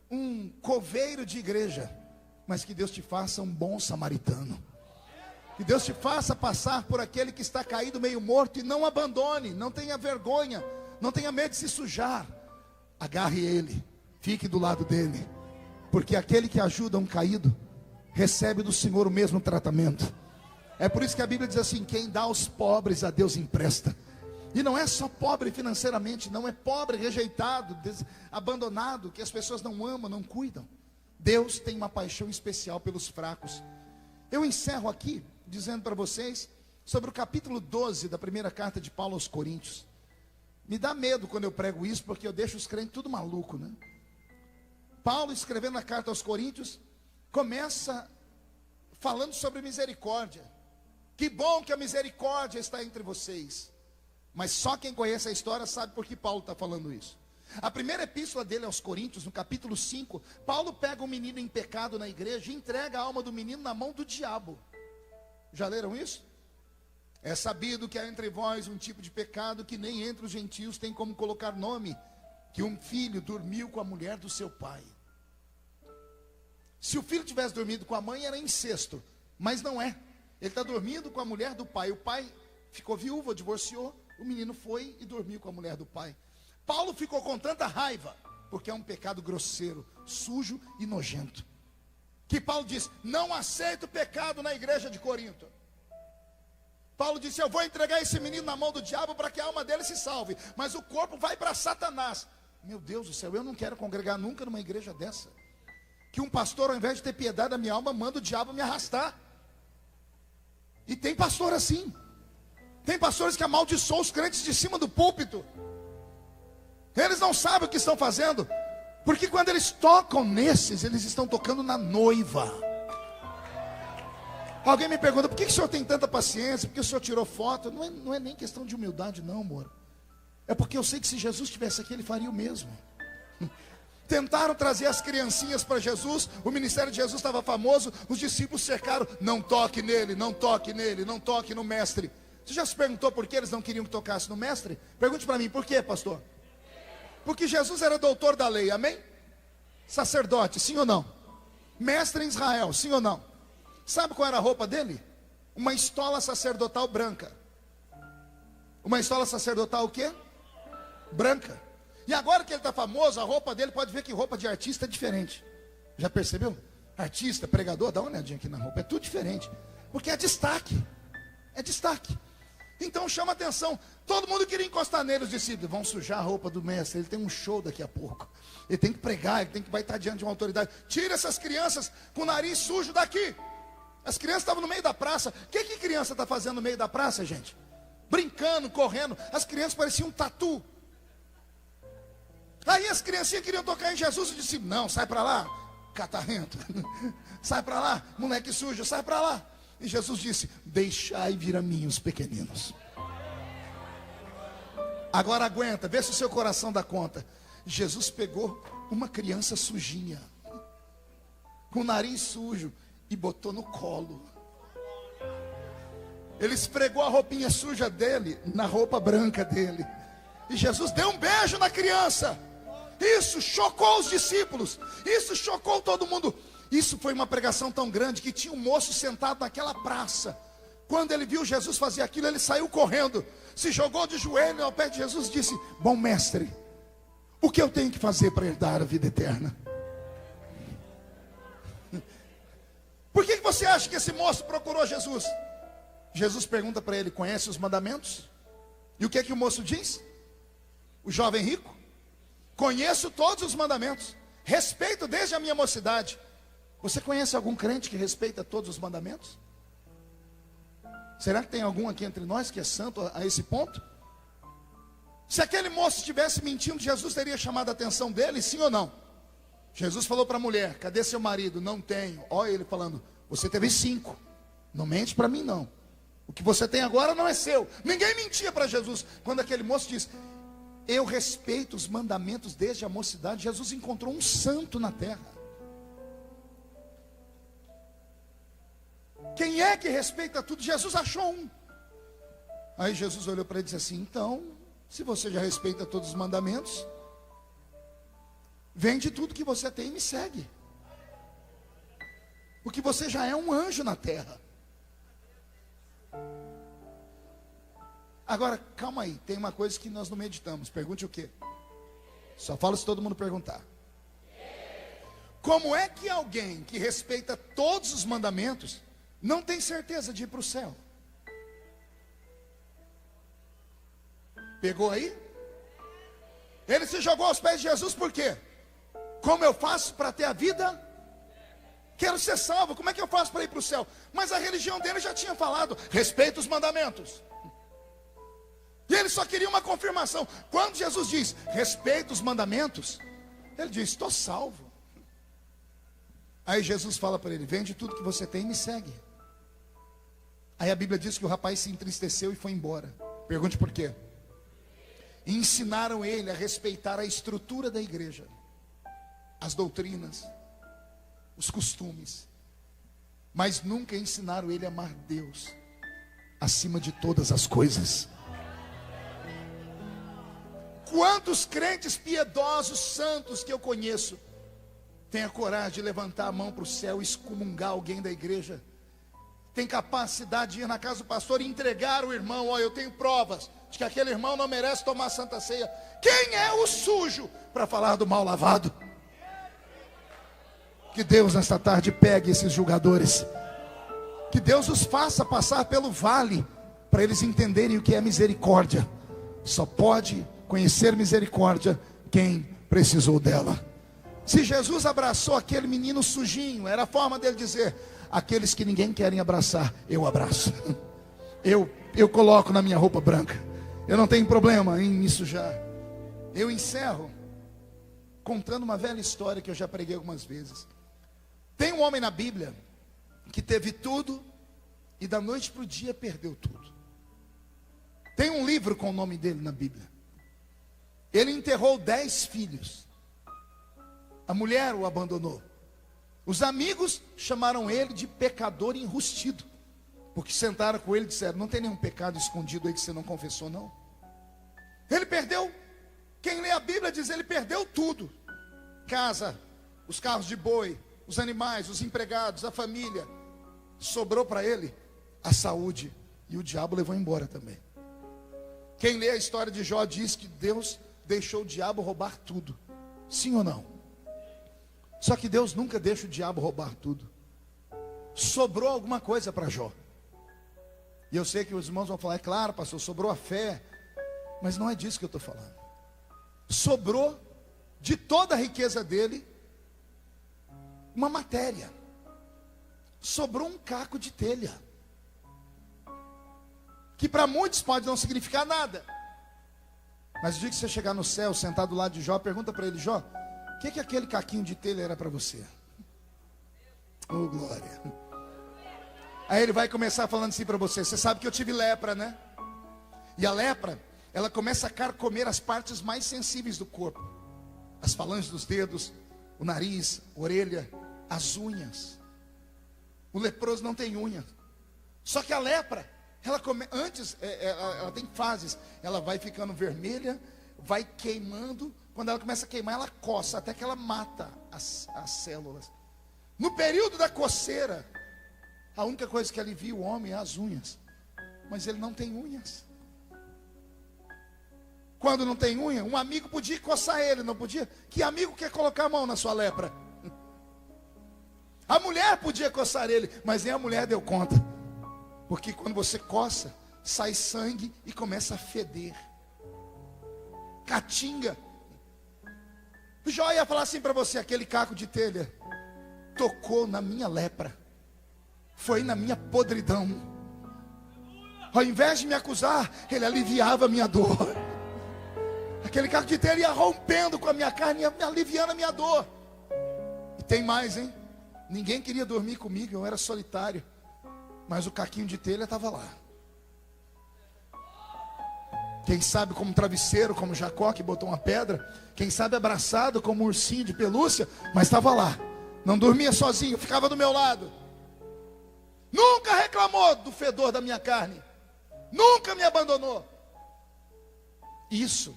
um coveiro de igreja, mas que Deus te faça um bom samaritano. Que Deus te faça passar por aquele que está caído meio morto e não abandone, não tenha vergonha, não tenha medo de se sujar. Agarre ele, fique do lado dele, porque aquele que ajuda um caído recebe do Senhor o mesmo tratamento. É por isso que a Bíblia diz assim: quem dá aos pobres, a Deus empresta. E não é só pobre financeiramente, não, é pobre, rejeitado, abandonado, que as pessoas não amam, não cuidam. Deus tem uma paixão especial pelos fracos. Eu encerro aqui dizendo para vocês sobre o capítulo 12 da primeira carta de Paulo aos Coríntios. Me dá medo quando eu prego isso, porque eu deixo os crentes tudo maluco, né? Paulo, escrevendo a carta aos Coríntios, começa falando sobre misericórdia. Que bom que a misericórdia está entre vocês. Mas só quem conhece a história sabe por que Paulo está falando isso. A primeira epístola dele aos Coríntios, no capítulo 5, Paulo pega um menino em pecado na igreja e entrega a alma do menino na mão do diabo. Já leram isso? É sabido que há entre vós um tipo de pecado que nem entre os gentios tem como colocar nome, que um filho dormiu com a mulher do seu pai. Se o filho tivesse dormido com a mãe, era incesto, mas não é. Ele está dormindo com a mulher do pai. O pai ficou viúvo, divorciou, o menino foi e dormiu com a mulher do pai. Paulo ficou com tanta raiva, porque é um pecado grosseiro, sujo e nojento, que Paulo diz: não aceito pecado na igreja de Corinto. Paulo disse: eu vou entregar esse menino na mão do diabo para que a alma dele se salve, mas o corpo vai para Satanás. Meu Deus do céu, eu não quero congregar nunca numa igreja dessa. que um pastor, ao invés de ter piedade da minha alma, manda o diabo me arrastar. E tem pastor assim. Tem pastores que amaldiçoam os crentes de cima do púlpito. Eles não sabem o que estão fazendo, porque quando eles tocam nesses, eles estão tocando na noiva. Alguém me pergunta, por que o senhor tem tanta paciência? Porque o senhor tirou foto? Não é nem questão de humildade não, amor. É porque eu sei que se Jesus estivesse aqui, ele faria o mesmo. Tentaram trazer as criancinhas para Jesus, o ministério de Jesus estava famoso, os discípulos cercaram, não toque nele, não toque nele, não toque no mestre. Você já se perguntou por que eles não queriam que tocasse no mestre? Pergunte para mim, por quê, pastor? Porque Jesus era doutor da lei, amém? Sacerdote, sim ou não? Mestre em Israel, sim ou não? Sabe qual era a roupa dele? Uma estola sacerdotal branca. Uma estola sacerdotal o quê? Branca. E agora que ele está famoso, a roupa dele, pode ver que roupa de artista é diferente. Já percebeu? Artista, pregador, dá uma olhadinha aqui na roupa, é tudo diferente. Porque é destaque. É destaque. Então chama atenção. Todo mundo queria encostar nele, os discípulos. Vão sujar a roupa do mestre, ele tem um show daqui a pouco. Ele tem que pregar, vai estar diante de uma autoridade. Tira essas crianças com o nariz sujo daqui. As crianças estavam no meio da praça. O que criança está fazendo no meio da praça, gente? Brincando, correndo. As crianças pareciam um tatu. Aí as criancinhas queriam tocar em Jesus e disse, não, sai para lá, catarrento. Sai para lá, moleque sujo, sai para lá. E Jesus disse, deixai vir a mim os pequeninos. Agora aguenta, vê se o seu coração dá conta. Jesus pegou uma criança sujinha, com o nariz sujo, e botou no colo. Ele esfregou a roupinha suja dele na roupa branca dele. E Jesus deu um beijo na criança. Isso chocou os discípulos. Isso chocou todo mundo. Isso foi uma pregação tão grande que tinha um moço sentado naquela praça. Quando ele viu Jesus fazer aquilo, ele saiu correndo, se jogou de joelho ao pé de Jesus e disse, bom mestre, o que eu tenho que fazer para herdar a vida eterna? Por que você acha que esse moço procurou Jesus? Jesus pergunta para ele, conhece os mandamentos? E o que é que o moço diz? O jovem rico? Conheço todos os mandamentos, respeito desde a minha mocidade. Você conhece algum crente que respeita todos os mandamentos? Será que tem algum aqui entre nós que é santo a esse ponto? Se aquele moço estivesse mentindo, Jesus teria chamado a atenção dele, sim ou não? Jesus falou para a mulher, cadê seu marido? Não tenho. Olha ele falando, você teve 5, não mente para mim não. O que você tem agora não é seu. Ninguém mentia para Jesus. Quando aquele moço diz, eu respeito os mandamentos desde a mocidade, Jesus encontrou um santo na terra. Quem é que respeita tudo? Jesus achou um. Aí Jesus olhou para ele e disse assim, então, se você já respeita todos os mandamentos, vende tudo que você tem e me segue. Porque você já é um anjo na terra. Agora, calma aí, tem uma coisa que nós não meditamos. Pergunte o quê? Só fala se todo mundo perguntar. Como é que alguém que respeita todos os mandamentos não tem certeza de ir para o céu? Pegou aí? Ele se jogou aos pés de Jesus por quê? Como eu faço para ter a vida? Quero ser salvo, como é que eu faço para ir para o céu? Mas a religião dele já tinha falado, respeita os mandamentos. E ele só queria uma confirmação. Quando Jesus diz, respeita os mandamentos, ele diz, estou salvo. Aí Jesus fala para ele, vende tudo que você tem e me segue. Aí a Bíblia diz que o rapaz se entristeceu e foi embora. Pergunte por quê? E ensinaram ele a respeitar a estrutura da igreja, as doutrinas, os costumes, mas nunca ensinaram ele a amar Deus acima de todas as coisas. Quantos crentes piedosos, santos que eu conheço, tem a coragem de levantar a mão para o céu e excomungar alguém da igreja? Tem capacidade de ir na casa do pastor e entregar o irmão, olha, eu tenho provas de que aquele irmão não merece tomar santa ceia. Quem é o sujo para falar do mal lavado? Que Deus nesta tarde pegue esses julgadores, que Deus os faça passar pelo vale, para eles entenderem o que é misericórdia. Só pode conhecer misericórdia quem precisou dela. Se Jesus abraçou aquele menino sujinho, era a forma dele dizer: aqueles que ninguém quer abraçar, eu abraço. Eu coloco na minha roupa branca. Eu não tenho problema em me sujar. Eu encerro contando uma velha história que eu já preguei algumas vezes. Tem um homem na Bíblia que teve tudo e da noite para o dia perdeu tudo. Tem um livro com o nome dele na Bíblia. Ele enterrou 10 filhos. A mulher o abandonou. Os amigos chamaram ele de pecador enrustido, porque sentaram com ele e disseram: não tem nenhum pecado escondido aí que você não confessou, não. Ele perdeu. Quem lê a Bíblia diz: ele perdeu tudo. Casa, os carros de boi, os animais, os empregados, a família. Sobrou para ele a saúde, e o diabo levou embora também. Quem lê a história de Jó diz que Deus deixou o diabo roubar tudo. Sim ou não? Só que Deus nunca deixa o diabo roubar tudo. Sobrou alguma coisa para Jó. E eu sei que os irmãos vão falar: é claro, pastor, sobrou a fé. Mas não é disso que eu estou falando. Sobrou de toda a riqueza dele uma matéria. Sobrou um caco de telha, que para muitos pode não significar nada. Mas o dia que você chegar no céu, sentado do lado de Jó, pergunta para ele: Jó, o que aquele caquinho de telha era para você? Oh, glória. Aí ele vai começar falando assim para você: você sabe que eu tive lepra, né? E a lepra, ela começa a carcomer as partes mais sensíveis do corpo. As falanges dos dedos, o nariz, a orelha, as unhas. O leproso não tem unha. Só que a lepra, ela tem fases. Ela vai ficando vermelha, vai queimando. Quando ela começa a queimar, ela coça, até que ela mata as células. No período da coceira, a única coisa que alivia o homem é as unhas. Mas ele não tem unhas. Quando não tem unha, um amigo podia coçar ele, não podia? Que amigo quer colocar a mão na sua lepra? A mulher podia coçar ele, mas nem a mulher deu conta. Porque quando você coça, sai sangue e começa a feder. Catinga. O Jó ia falar assim para você: aquele caco de telha tocou na minha lepra, foi na minha podridão. Ao invés de me acusar, ele aliviava a minha dor. Aquele caco de telha ia rompendo com a minha carne, ia aliviando a minha dor. E tem mais, hein? Ninguém queria dormir comigo, eu era solitário. Mas o caquinho de telha estava lá. Quem sabe como travesseiro, como Jacó que botou uma pedra. Quem sabe abraçado como um ursinho de pelúcia, mas estava lá. Não dormia sozinho, ficava do meu lado. Nunca reclamou do fedor da minha carne. Nunca me abandonou. Isso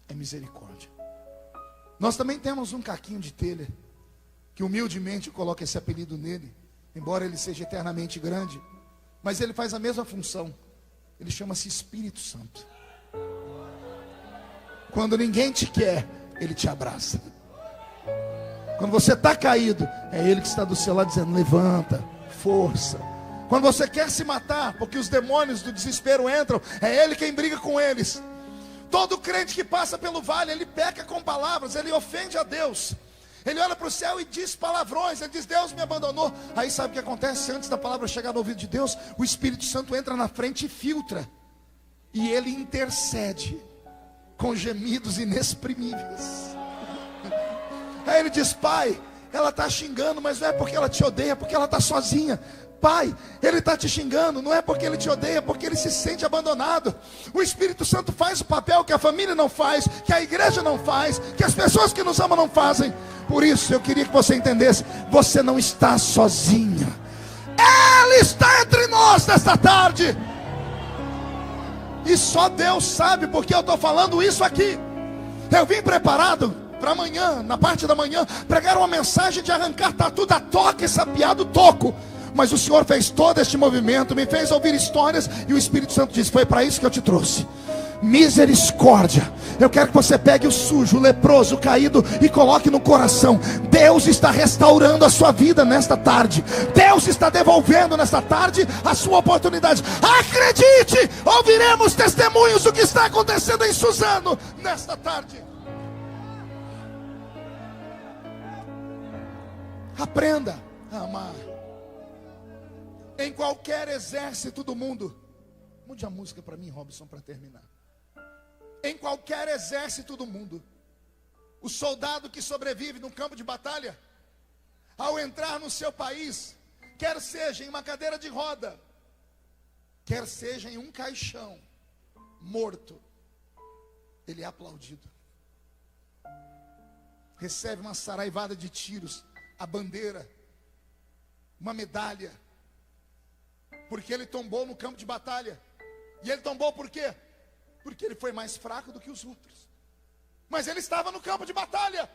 é misericórdia. Nós também temos um caquinho de telha, que humildemente eu coloco esse apelido nele, embora ele seja eternamente grande, mas ele faz a mesma função. Ele chama-se Espírito Santo. Quando ninguém te quer, ele te abraça. Quando você está caído, é ele que está do seu lado dizendo: levanta, força. Quando você quer se matar, porque os demônios do desespero entram, é ele quem briga com eles. Todo crente que passa pelo vale, ele peca com palavras, ele ofende a Deus. Ele olha para o céu e diz palavrões, ele diz: Deus me abandonou. Aí sabe o que acontece? Antes da palavra chegar no ouvido de Deus, o Espírito Santo entra na frente e filtra. E ele intercede com gemidos inexprimíveis. Aí ele diz: Pai, ela está xingando, mas não é porque ela te odeia, é porque ela está sozinha. Pai, ele está te xingando, não é porque ele te odeia, é porque ele se sente abandonado. O Espírito Santo faz o papel que a família não faz, que a igreja não faz, que as pessoas que nos amam não fazem. Por isso eu queria que você entendesse: você não está sozinho. Ele está entre nós nesta tarde. E só Deus sabe porque eu estou falando isso aqui. Eu vim preparado para amanhã, na parte da manhã, pregar uma mensagem de arrancar tatu da toca e sapiar do toco. Mas o Senhor fez todo este movimento, me fez ouvir histórias, e o Espírito Santo disse: foi para isso que eu te trouxe. Misericórdia. Eu quero que você pegue o sujo, o leproso, o caído e coloque no coração: Deus está restaurando a sua vida nesta tarde. Deus está devolvendo nesta tarde a sua oportunidade. Acredite, ouviremos testemunhos do que está acontecendo em Suzano nesta tarde. Aprenda a amar. Em qualquer exército do mundo. Mude a música para mim, Robson, para terminar. Em qualquer exército do mundo, o soldado que sobrevive no campo de batalha, ao entrar no seu país, quer seja em uma cadeira de roda, quer seja em um caixão, morto, ele é aplaudido. Recebe uma saraivada de tiros, a bandeira, uma medalha, porque ele tombou no campo de batalha. E ele tombou por quê? Porque ele foi mais fraco do que os outros. Mas ele estava no campo de batalha.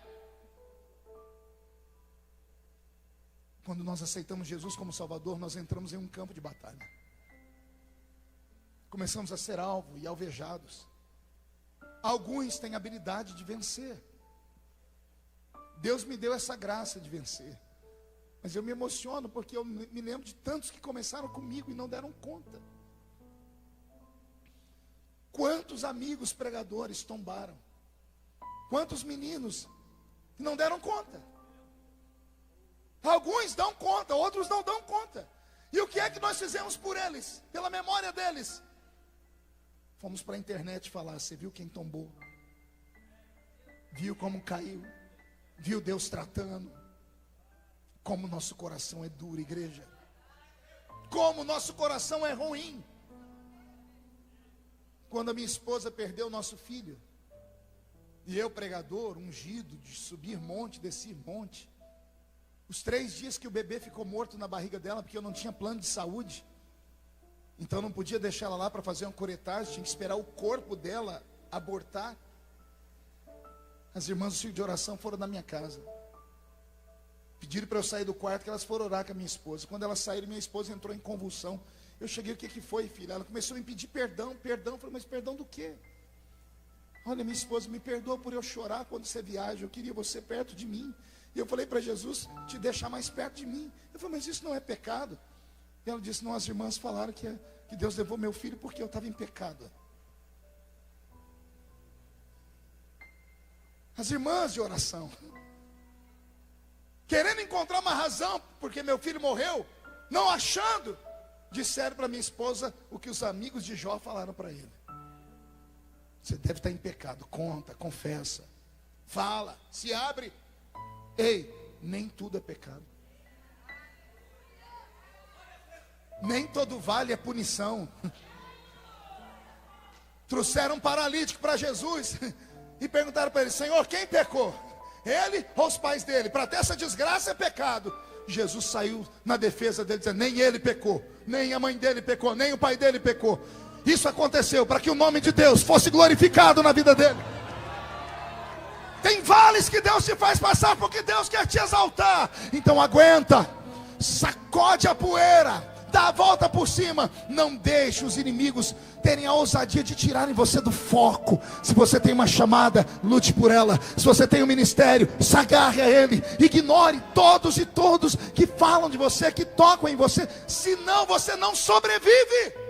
Quando nós aceitamos Jesus como Salvador, nós entramos em um campo de batalha. Começamos a ser alvo e alvejados. Alguns têm habilidade de vencer. Deus me deu essa graça de vencer. Mas eu me emociono porque eu me lembro de tantos que começaram comigo e não deram conta. Quantos amigos pregadores tombaram? Quantos meninos que não deram conta? Alguns dão conta, outros não dão conta. E o que é que nós fizemos por eles? Pela memória deles? Fomos para a internet falar: você viu quem tombou? Viu como caiu? Viu Deus tratando? Como nosso coração é duro, igreja. Como nosso coração é ruim. Quando a minha esposa perdeu o nosso filho, e eu, pregador, ungido de subir monte, descer monte, os 3 dias que o bebê ficou morto na barriga dela, porque eu não tinha plano de saúde, então não podia deixar ela lá para fazer uma curetagem, tinha que esperar o corpo dela abortar. As irmãs do círculo de oração foram na minha casa, pediram para eu sair do quarto, que elas foram orar com a minha esposa. Quando elas saíram, minha esposa entrou em convulsão. Eu cheguei: o que foi, filha? Ela começou a me pedir perdão. Eu falei: mas perdão do quê? Olha, minha esposa, me perdoa por eu chorar quando você viaja, eu queria você perto de mim. E eu falei para Jesus: te deixar mais perto de mim. Eu falei: mas isso não é pecado? E ela disse: não, as irmãs falaram que Deus levou meu filho porque eu estava em pecado. As irmãs de oração, querendo encontrar uma razão porque meu filho morreu, não achando, disseram para minha esposa o que os amigos de Jó falaram para ele: você deve estar em pecado. Conta, confessa, fala, se abre. Ei, nem tudo é pecado. Nem todo vale é punição. Trouxeram um paralítico para Jesus e perguntaram para ele: Senhor, quem pecou? Ele ou os pais dele? Para ter essa desgraça é pecado. Jesus saiu na defesa dele, dizendo: nem ele pecou, nem a mãe dele pecou, nem o pai dele pecou. Isso aconteceu para que o nome de Deus fosse glorificado na vida dele. Tem vales que Deus te faz passar porque Deus quer te exaltar. Então aguenta, sacode a poeira, dá a volta por cima. Não deixe os inimigos terem a ousadia de tirarem você do foco. Se você tem uma chamada, lute por ela. Se você tem um ministério, se agarre a ele. Ignore todos e todos que falam de você, que tocam em você, senão você não sobrevive.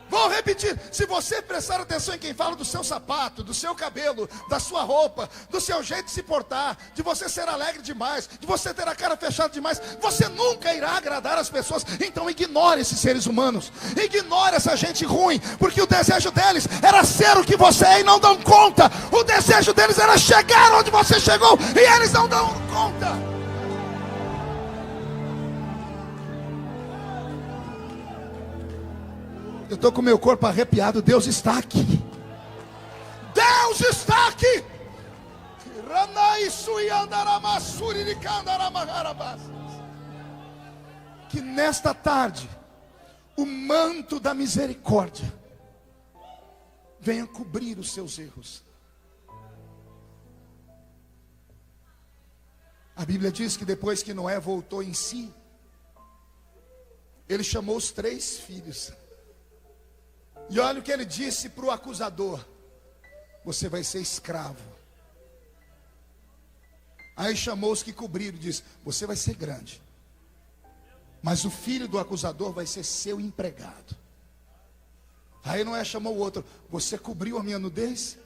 Vou repetir: se você prestar atenção em quem fala do seu sapato, do seu cabelo, da sua roupa, do seu jeito de se portar, de você ser alegre demais, de você ter a cara fechada demais, você nunca irá agradar as pessoas. Então ignore esses seres humanos, ignore essa gente ruim, porque o desejo deles era ser o que você é e não dão conta. O desejo deles era chegar onde você chegou e eles não dão conta. Eu estou com meu corpo arrepiado. Deus está aqui. Deus está aqui. Que nesta tarde o manto da misericórdia venha cobrir os seus erros. A Bíblia diz que depois que Noé voltou em si, ele chamou os 3 filhos. E olha o que ele disse para o acusador: você vai ser escravo. Aí chamou os que cobriram e disse: você vai ser grande, mas o filho do acusador vai ser seu empregado. Aí Noé chamou o outro: você cobriu a minha nudez?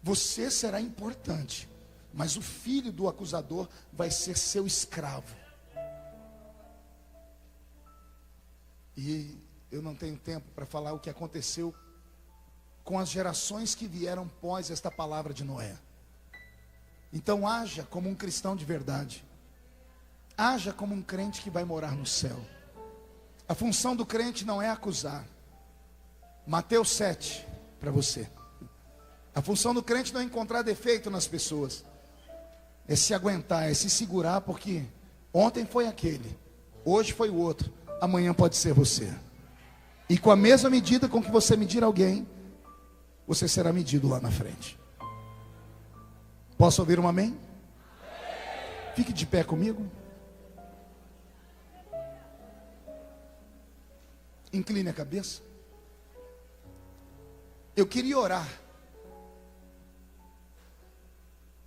Você será importante, mas o filho do acusador vai ser seu escravo. E eu não tenho tempo para falar o que aconteceu com as gerações que vieram pós esta palavra de Noé. Então haja como um cristão de verdade. Haja como um crente que vai morar no céu. A função do crente não é acusar. Mateus 7, para você. A função do crente não é encontrar defeito nas pessoas. É se aguentar, é se segurar, porque ontem foi aquele, hoje foi o outro, amanhã pode ser você. E com a mesma medida com que você medir alguém, você será medido lá na frente. Posso ouvir um amém? Fique de pé comigo. Incline a cabeça. Eu queria orar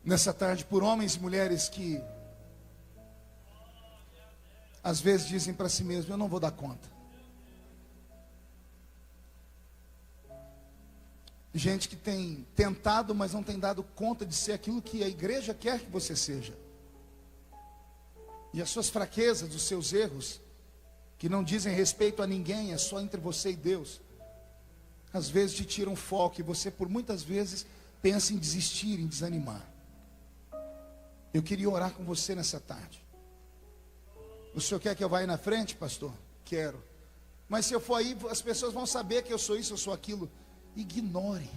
nessa tarde por homens e mulheres que às vezes dizem para si mesmo: eu não vou dar conta. Gente que tem tentado, mas não tem dado conta de ser aquilo que a igreja quer que você seja. E as suas fraquezas, os seus erros, que não dizem respeito a ninguém, é só entre você e Deus, às vezes te tiram foco e você por muitas vezes pensa em desistir, em desanimar. Eu queria orar com você nessa tarde. O senhor quer que eu vá aí na frente, pastor? Quero. Mas se eu for aí, as pessoas vão saber que eu sou isso, eu sou aquilo. Ignore.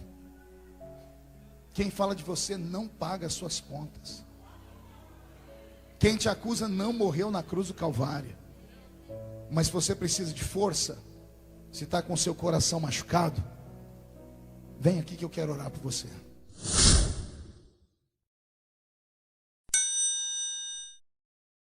Quem fala de você não paga as suas contas. Quem te acusa não morreu na cruz do Calvário. Mas se você precisa de força, se está com seu coração machucado, vem aqui que eu quero orar por você.